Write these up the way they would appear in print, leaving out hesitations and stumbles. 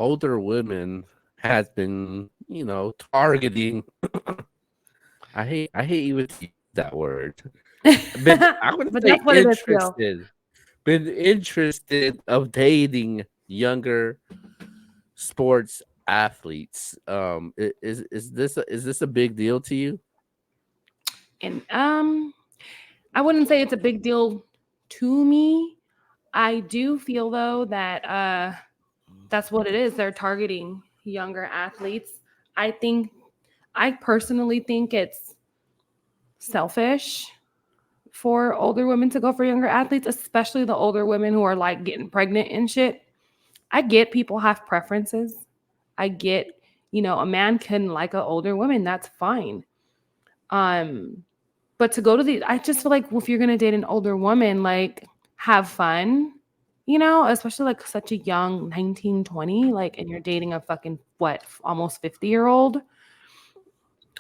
older women has been, targeting. I hate even to use that word. Been I want to But say that's what it is, yo. been interested of dating younger sports athletes. Is this a big deal to you? And I wouldn't say it's a big deal to me. I do feel though that that's what it is. They're targeting younger athletes. I think I personally think it's selfish for older women to go for younger athletes, especially the older women who are like getting pregnant and shit. I get people have preferences. I get, a man can like an older woman, that's fine. Um, but to go to I just feel like if you're gonna date an older woman, like have fun, especially like such a young 19, 20, like, and you're dating a fucking what, almost 50-year-old.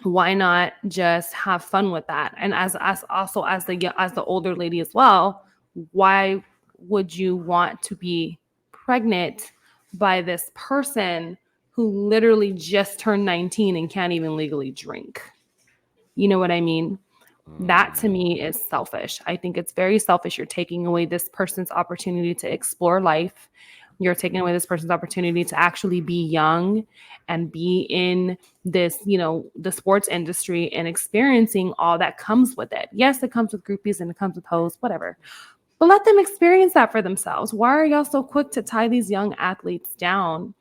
Why not just have fun with that? And as also as the older lady as well, why would you want to be pregnant by this person who literally just turned 19 and can't even legally drink? You know what I mean? That to Mm, me is selfish. I think it's very selfish. You're taking away this person's opportunity to explore life. You're taking away this person's opportunity to actually be young and be in this, the sports industry and experiencing all that comes with it. Yes, it comes with groupies and it comes with hoes, whatever. But let them experience that for themselves. Why are y'all so quick to tie these young athletes down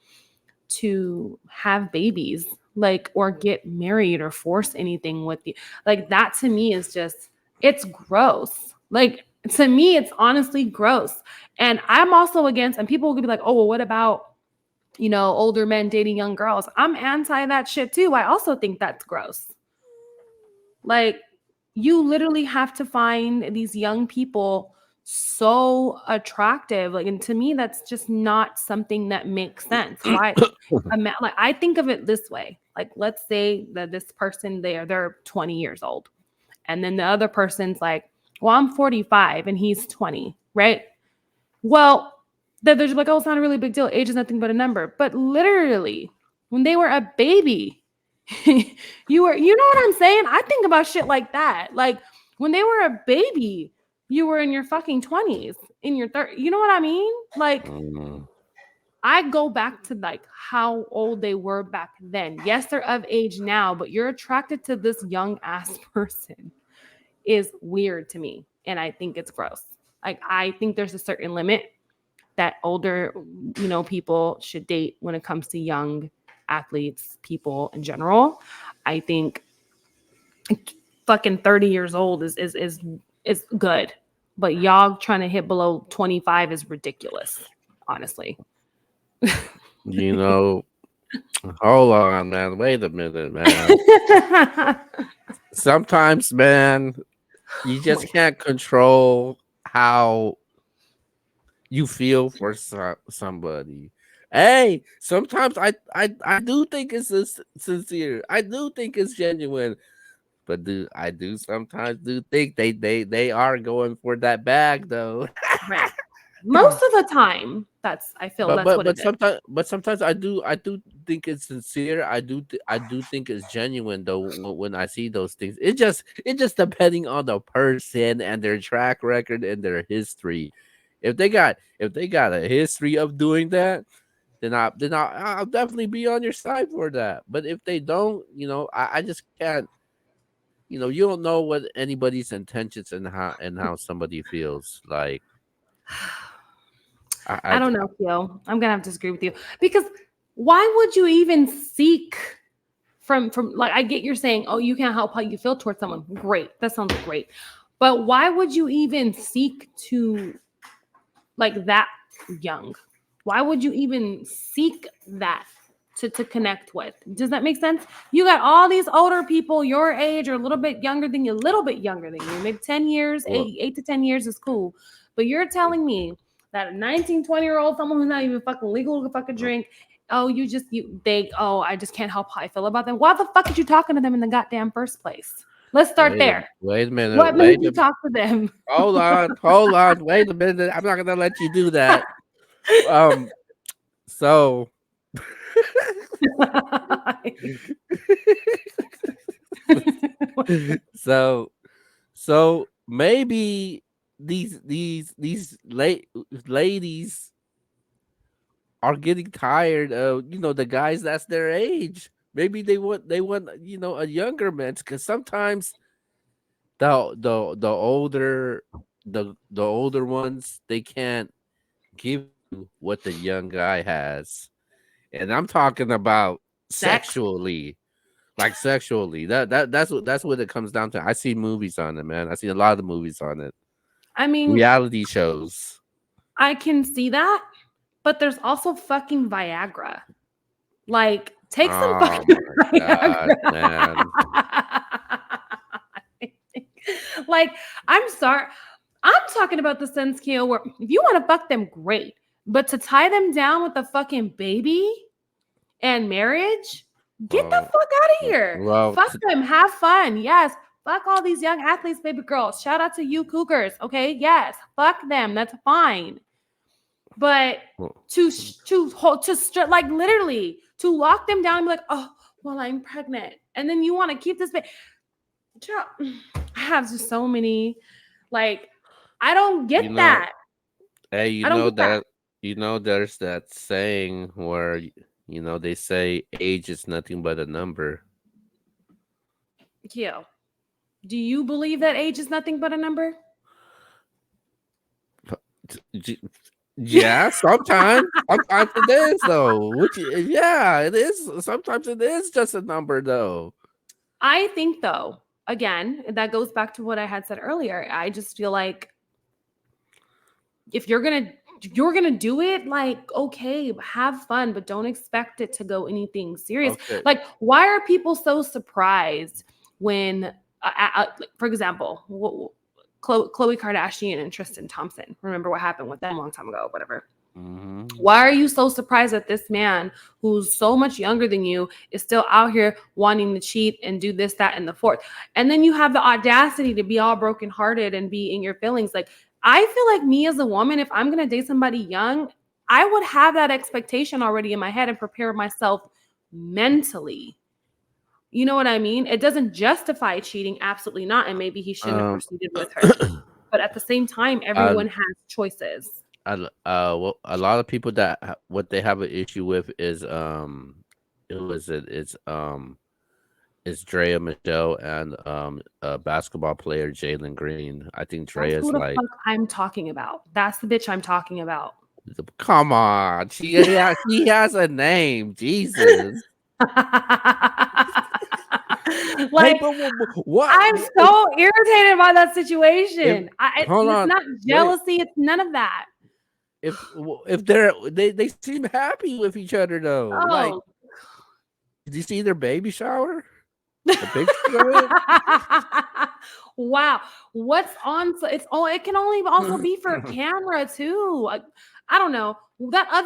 to have babies, like, or get married or force anything with you? Like, that to me is just, it's gross. Like, to me it's honestly gross. And I'm also against, and people will be like, oh well, what about, older men dating young girls? I'm anti that shit too. I also think that's gross. Like, you literally have to find these young people so attractive. Like, and to me, that's just not something that makes sense. Why? Like, I think of it this way. Like, let's say that this person, they're 20 years old, and then the other person's like, well, I'm 45 and he's 20, right? Well, then there's like, oh, it's not a really big deal. Age is nothing but a number. But literally, when they were a baby, you know what I'm saying? I think about shit like that. Like, when they were a baby, you were in your fucking 20s, in your 30s. You know what I mean? Like, mm. I go back to like how old they were back then. Yes, they're of age now, but you're attracted to this young ass person is weird to me. And I think it's gross. Like, I think there's a certain limit that older, people should date when it comes to young athletes, people in general. I think fucking 30 years old is good. But y'all trying to hit below 25 is ridiculous, honestly. You know, hold on, man. Wait a minute, man. Sometimes, man, you just can't control how you feel for somebody. Hey, sometimes I do think it's sincere. I do think it's genuine. But I do sometimes do think they are going for that bag though. Right. Most of the time, I feel But that's but what it but is. sometimes I do think it's sincere. I do think it's genuine though when I see those things. It just depending on the person and their track record and their history. If they got a history of doing that, then I'll definitely be on your side for that. But if they don't, I just can't. You don't know what anybody's intentions and how somebody feels like. I I don't know, Theo. I'm gonna have to disagree with you because why would you even seek from like, I get you're saying, oh, you can't help how you feel towards someone. Great, that sounds great, but why would you even seek to, like, that young? Why would you even seek that to connect with? Does that make sense? You got all these older people your age or a little bit younger than you, a little bit younger than you, maybe 10 years, well, 8 to 10 years is cool. But you're telling me that a 19, 20-year-old, someone who's not even fucking legal to fucking well, drink, oh, I just can't help how I feel about them. Why the fuck are you talking to them in the goddamn first place? Let's start wait a there. wait a minute. What made you talk to them? Hold on. Wait a minute. I'm not gonna let you do that. Um. So so so maybe these ladies are getting tired of the guys that's their age. Maybe they want a younger man, because sometimes the older the older ones, they can't give you what the young guy has. And I'm talking about Sex. sexually. Like sexually. That's what it comes down to. I see movies on it, man. I see a lot of movies on it. I mean, Reality shows. I can see that, but there's also fucking Viagra. Like, take some Oh fucking my god, Viagra. man. Like, I'm sorry. I'm talking about the sense scale where if you want to fuck them, great. But to tie them down with a fucking baby and marriage, get the Well, fuck out of here. well, Fuck them. Have fun. Yes. Fuck all these young athletes, baby girls. Shout out to you, Cougars. Okay. Yes. Fuck them. That's fine. But well, like literally to lock them down and be like, oh, well, I'm pregnant, and then you want to keep this baby. I have just so many, like, I don't you get know, that. hey, I don't get that. there's that saying where they say age is nothing but a number. Yeah. Do you believe that age is nothing but a number? J- Yeah, sometimes it is though. Yeah, it is. Sometimes it is just a number though. I think though, again, that goes back to what I had said earlier. I just feel like if you're gonna do it, like, okay, have fun, but don't expect it to go anything serious. Okay. Like, why are people so surprised when like, for example, Khloe Kardashian and Tristan Thompson, remember what happened with them a long time ago, whatever. Hmm. Why are you so surprised that this man who's so much younger than you is still out here wanting to cheat and do this, that, and the fourth? And then you have the audacity to be all brokenhearted and be in your feelings. Like, I feel like me as a woman, if I'm going to date somebody young, I would have that expectation already in my head and prepare myself mentally. You know what I mean? It doesn't justify cheating. Absolutely not. And maybe he shouldn't have Um, proceeded with her. But at the same time, I, everyone has choices. well, a lot of people that what they have an issue with is it's Draya Michele and basketball player Jalen Green. I think That's Drea's who the like, fuck I'm talking about. That's the bitch I'm talking about. come on, she has a name, Jesus. Hey, Like, but what? I'm so irritated by that If situation. hold It's on, not wait. jealousy. It's none of that. If they seem happy with each other though. Like, Oh. did you see their baby shower? The pictures of it. Wow. What's on? So it's all. It can only also be for camera too. I don't know. That the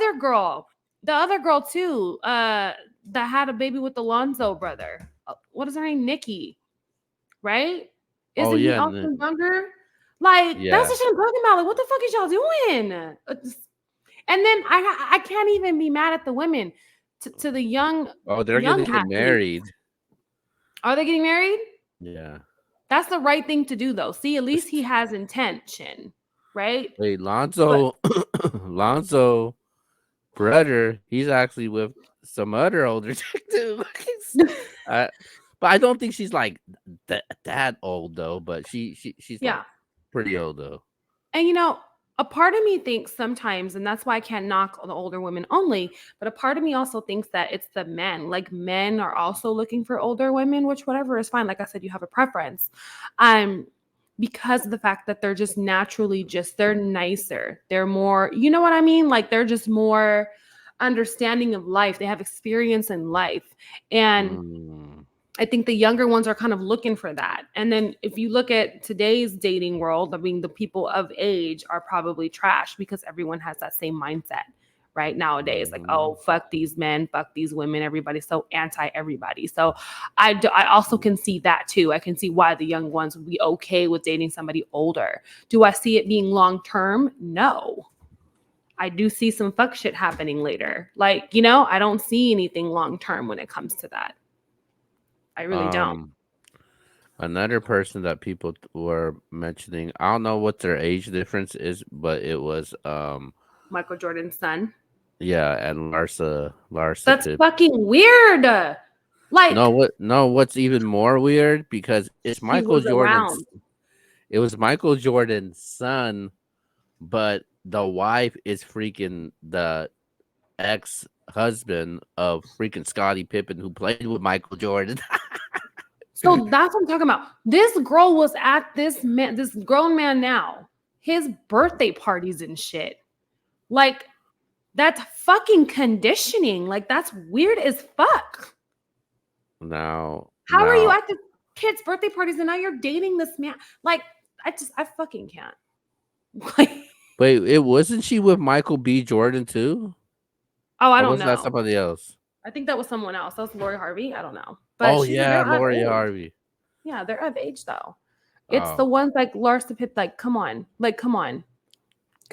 other girl too. That had a baby with the Lonzo brother. What is her name? Nikki, right? Oh Isn't he yeah, also younger? Like, that's yeah. the shit I'm talking about. Like, what the fuck is y'all doing? And then I can't even be mad at the women, to the Oh, they're gonna young get athletes. married. Are they getting married? Yeah. That's the right thing to do, though. See, at least he has intention, right? Wait, But Lonzo brother, he's actually with some other older chick too. I, but I don't think she's like that old though. But she's like yeah. pretty old though. And a part of me thinks sometimes, and that's why I can't knock the older women only, but a part of me also thinks that it's the men. Like, men are also looking for older women, which whatever is fine. Like I said, you have a preference. Because of the fact that they're just naturally they're nicer. They're more, you know what I mean? Like, they're just more understanding of life. They have experience in life. And Mm. I think the younger ones are kind of looking for that. And then if you look at today's dating world, I mean, the people of age are probably trash because everyone has that same mindset right nowadays. Like, oh, Mhm. fuck these men, fuck these women. Everybody's so anti everybody. So I also can see that too. I can see why the young ones would be okay with dating somebody older. Do I see it being long term? No. I do see some fuck shit happening later. Like, you know, I don't see anything long term when it comes to that. I really don't. Um, Another person that people were mentioning, I don't know what their age difference is, but it was Michael Jordan's son. yeah, and Larsa That's Pip. fucking weird. No, Like, what's even more weird because it's he Michael was Jordan's around. it was Michael Jordan's son, but the wife is freaking the ex-husband of freaking Scottie Pippen who played with Michael Jordan. So that's what I'm talking about. This girl was at this grown man now, his birthday parties and shit. Like, that's fucking conditioning. Like, that's weird as fuck. now How are you now at the kids' birthday parties and now you're dating this man? Like, I fucking can't. Like, wait, it wasn't she with Michael B. Jordan too? oh, I Or don't was that know. somebody else? I think that was someone else. That was Lori Harvey. I don't know. But Oh yeah, they're of Lori age. Harvey. Yeah, they're of age though. It's the Oh, ones like Larsa Pitt, like, come on. Like, come on.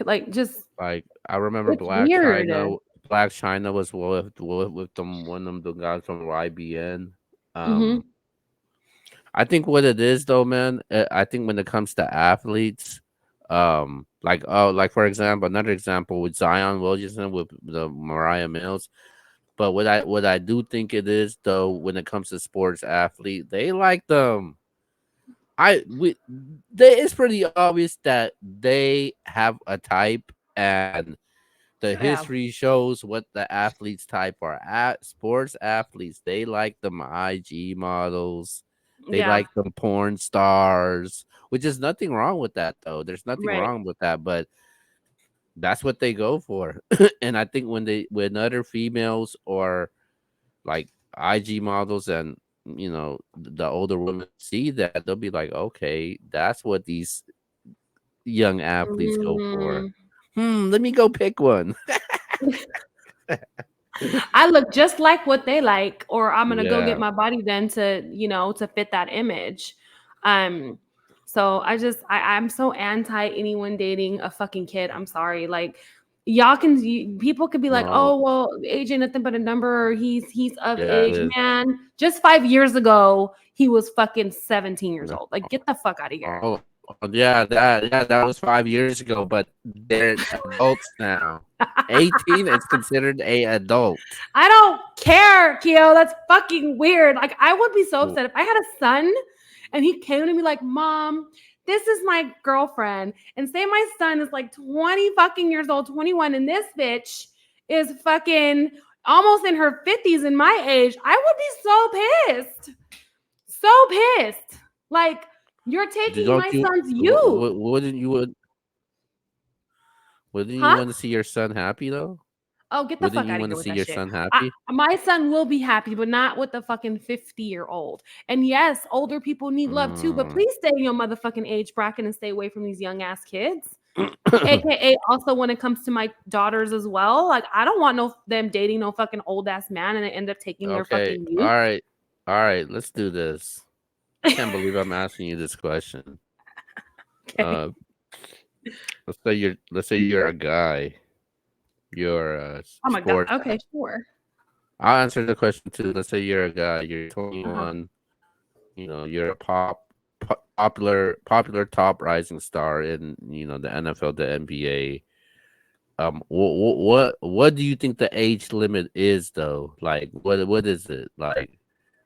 Like, just like I remember it's weird. Black China was with them one of the guys from YBN. Hmm. Um, I think what it is though, man. I think when it comes to athletes, like for example, another example with Zion Williamson with the Mariah Mills. But what I do think it is though, when it comes to sports athlete, they like them. I we they, it's pretty obvious that they have a type, and the Yeah. history shows what the athletes type are. At sports athletes, they like them IG models, they Yeah. like them porn stars, which is nothing wrong with that though. There's nothing Right. wrong with that, but that's what they go for. And I think when other females or like IG models and the older women see that, they'll be like, okay, that's what these young athletes go for. Mhm. Let me go pick one. I look just like what they like, or I'm gonna go get Yeah. my body done to, to fit that image. Um, so I'm so anti anyone dating a fucking kid. I'm sorry. Like, people could be like, No. oh well, age ain't nothing but a number, or he's of Yeah, it age. is. Man, just 5 years ago, he was fucking 17 years No. old. Like, get the fuck out of here. Yeah, that was 5 years ago, but they're adults now. 18 is considered a adult. I don't care, Keo. That's fucking weird. Like, I would be so Well, upset if I had a son and he came to me like, Mom, this is my girlfriend. And say my son is like 20 fucking years old, 21, and this bitch is fucking almost in her 50s in my age. I would be so pissed. So pissed. Like, you're taking don't my you? son's youth. Wouldn't you Huh? want to see your son happy though? Oh, get the Wouldn't fuck you out of want to here with see that your shit. son happy? My son will be happy, but not with the fucking 50-year-old. And yes, older people need love too, but Mm. please stay in your motherfucking age bracket and stay away from these young ass kids. AKA also when it comes to my daughters as well. Like, I don't want them dating no fucking old ass man and they end up taking their Okay. fucking All youth. right. All right. Let's do this. I can't believe I'm asking you this question. Okay. Uh, let's say you're a guy. You're a Oh my god. sports. Okay, sure. I'll answer the question too. Let's say you're a guy. You're Uh-huh. 21. You're a popular top rising star in the NFL, the NBA. What do you think the age limit is though? Like, what is it like?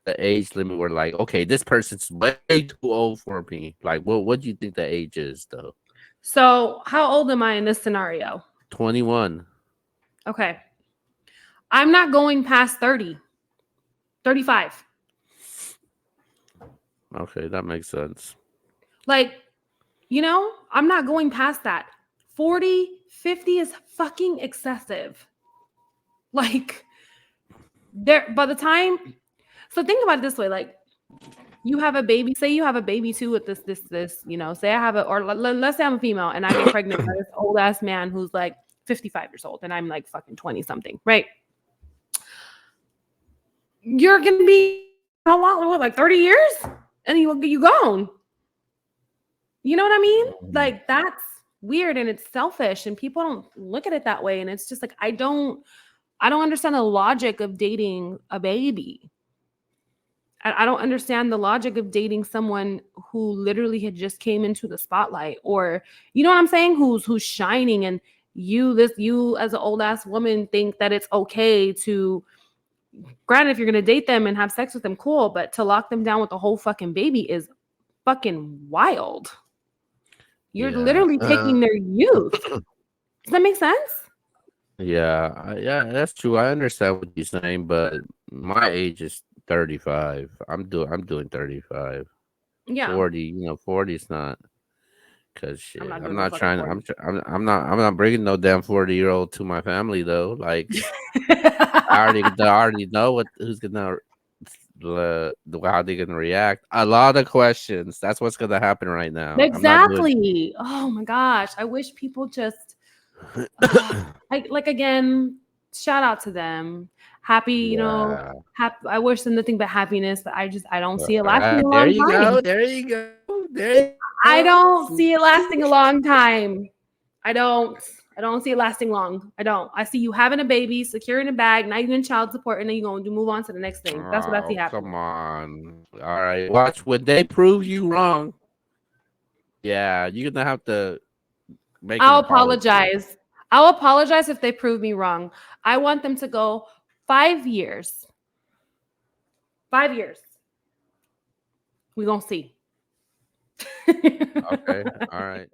The age limit where like, okay, this person's way too old for me. Like, what do you think the age is though? So, how old am I in this scenario? 21. Okay. I'm not going past 30, 35. Okay, that makes sense. Like, I'm not going past that. 40, 50 is fucking excessive. Like, there by the time, so think about it this way, like, you have a baby, say you have a baby too with this, say I have let's say I'm a female and I get pregnant by this old ass man who's like 55 years old and I'm like fucking 20 something, right? You're going to be how long? What, like 30 years? And you gone. You know what I mean? Mhm. Like, that's weird and it's selfish and people don't look at it that way. And it's just like I don't understand the logic of dating a baby. I don't understand the logic of dating someone who literally had just came into the spotlight, or you know what I'm saying, who's shining, and you as an old ass woman think that it's okay to, granted, if you're gonna date them and have sex with them, cool, but to lock them down with the whole fucking baby is fucking wild. You're Yeah. literally taking their youth. Does that make sense? Yeah, yeah, that's true. I understand what you're saying, but my age is 35. I'm doing 35. Yeah, 40, 40 is not, cuz I'm shit. not I'm doing no not fucking trying to 40. I'm not bringing no damn 40-year-old to my family though. Like I already know what who's going to how they're going to react. A lot of questions. That's what's going to happen right now. I'm not doing Exactly. Oh my gosh. I wish people just I like, again, shout out to them. Happy, Yeah. I wish them nothing but happiness, but I don't see it lasting a There long you go. time. There you go. There you I go. don't see it lasting a long time. I don't. I don't see it lasting long. I don't. I see you having a baby, securing a bag, now you're in child support, and then you're going to move on to the next thing. That's what I see Oh, happening. come on. All right. Watch when they prove you wrong. Yeah, you're gonna have to make an I'll apology. apologize. I'll apologize if they prove me wrong. I want them to go 5 years. 5 years. We gonna see. Okay. All right.